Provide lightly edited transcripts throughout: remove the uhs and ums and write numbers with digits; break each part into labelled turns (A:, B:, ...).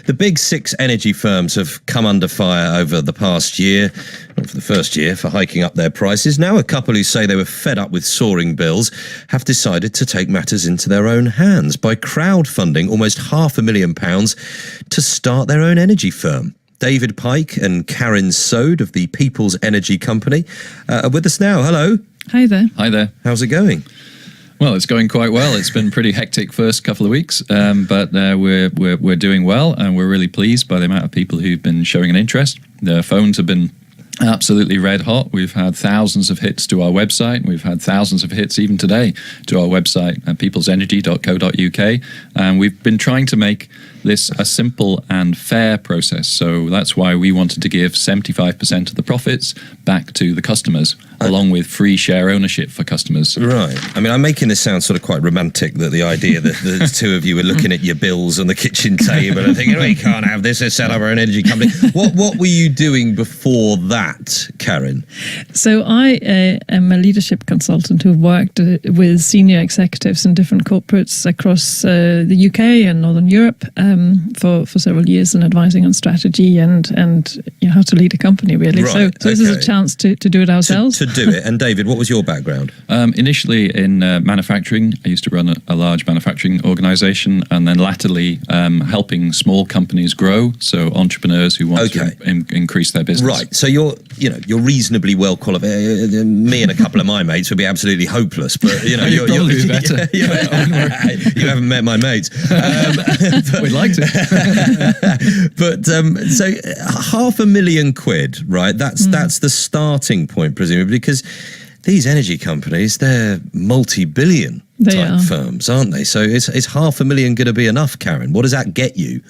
A: The big six energy firms have come under fire over the past year, for the first year, for hiking up their prices. Now a couple who say they were fed up with soaring bills have decided to take matters into their own hands by crowdfunding almost £500,000 to start their own energy firm. David Pike and Karin Sode of the People's Energy Company are with us now. Hello.
B: Hi there.
C: Hi there.
A: How's it going?
C: Well, it's going quite well. It's been pretty hectic first couple of weeks, but we're doing well, and we're really pleased by the amount of people who've been showing an interest. The phones have been absolutely red hot. We've had thousands of hits to our website. We've had thousands of hits even today to our website at peoplesenergy.co.uk, and we've been trying to make this a simple and fair process. So that's why we wanted to give 75% of the profits back to the customers, along with free share ownership for customers.
A: Right. I mean, I'm making this sound sort of quite romantic, that the idea that the two of you were looking at your bills on the kitchen table and thinking, we can't have this, let's set up our own energy company. What were you doing before that, Karin?
B: So I am a leadership consultant who worked with senior executives in different corporates across the UK and Northern Europe for several years, and advising on strategy and how to lead a company, really.
A: Right,
B: so this is a chance to do it ourselves.
A: To do it. And David, what was your background?
C: Initially in manufacturing. I used to run a large manufacturing organisation, and then latterly helping small companies grow, so entrepreneurs who want to increase their business. Right.
A: So you're reasonably well qualified. Me and a couple of my mates would be absolutely hopeless, but you're
C: probably better.
A: You haven't met my mates.
C: We'd like to.
A: But so £500,000, right? That's the starting point, presumably, because these energy companies, they're multi-billion type firms, aren't they? So is £500,000 going to be enough, Karin? What does that get you?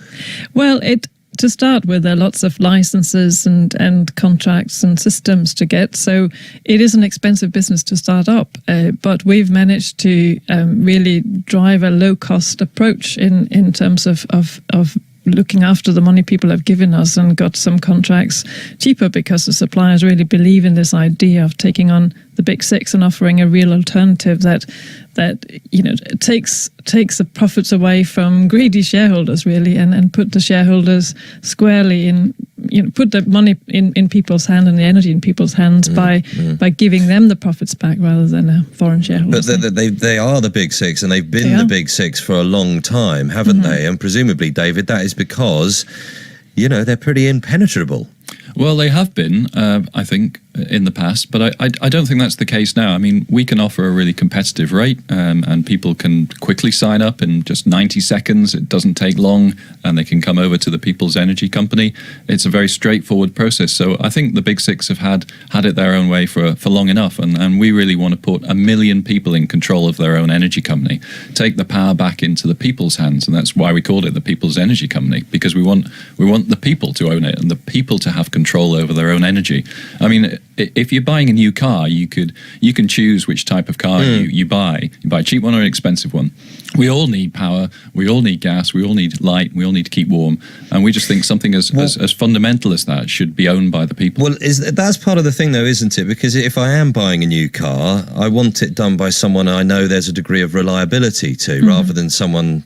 B: Well, to start with, there are lots of licenses and contracts and systems to get. So it is an expensive business to start up. But we've managed to really drive a low-cost approach in terms of looking after the money people have given us, and got some contracts cheaper because the suppliers really believe in this idea of taking on the big six and offering a real alternative that takes the profits away from greedy shareholders, really, and put the shareholders squarely in, put the money in people's hand and the energy in people's hands by giving them the profits back rather than a foreign shareholder.
A: But they are the big six, and they've been the big six for a long time, haven't they? And presumably, David, that is because they're pretty impenetrable.
C: Well, they have been, I think, in the past, but I don't think that's the case now. I mean, we can offer a really competitive rate, and people can quickly sign up in just 90 seconds. It doesn't take long, and they can come over to the People's Energy Company. It's a very straightforward process. So I think the big six have had it their own way for long enough, and we really want to put 1 million people in control of their own energy company, take the power back into the people's hands, and that's why we called it the People's Energy Company, because we want the people to own it and the people to have control over their own energy. I mean, if you're buying a new car, you can choose which type of car you buy. You buy a cheap one or an expensive one. We all need power, we all need gas, we all need light, we all need to keep warm, and we just think something as fundamental as that should be owned by the people. Well,
A: that's part of the thing, though, isn't it? Because if I am buying a new car, I want it done by someone I know there's a degree of reliability to, rather than someone,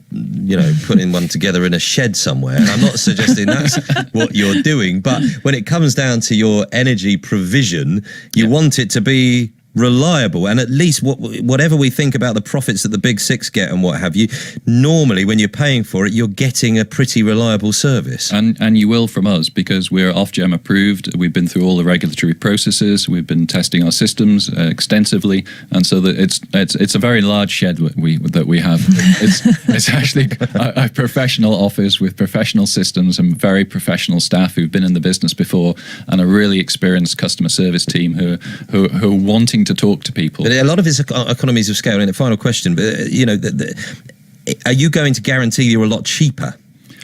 A: putting one together in a shed somewhere. And I'm not suggesting that's what you're doing, but when it comes down to your energy provision, you want it to be reliable, and at least whatever we think about the profits that the big six get and what have you, normally when you're paying for it, you're getting a pretty reliable service.
C: And you will from us, because we're Ofgem approved. We've been through all the regulatory processes. We've been testing our systems extensively, and so that it's a very large shed that we have. It's actually a professional office with professional systems and very professional staff who've been in the business before, and a really experienced customer service team who are wanting to talk to people.
A: But a lot of it's economies of scale. And a final question, but are you going to guarantee you're a lot cheaper?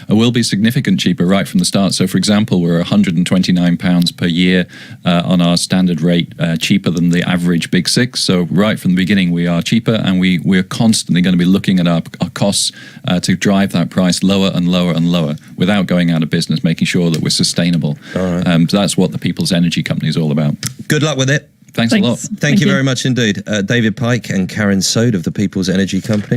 C: It will be significant cheaper right from the start. So, for example, we're £129 per year on our standard rate, cheaper than the average big six. So right from the beginning, we are cheaper, and we're constantly going to be looking at our costs to drive that price lower and lower and lower without going out of business, making sure that we're sustainable. All right. So that's what the People's Energy Company is all about.
A: Good luck with it.
C: Thanks a lot.
A: Thank you very much indeed. David Pike and Karin Sode of the People's Energy Company.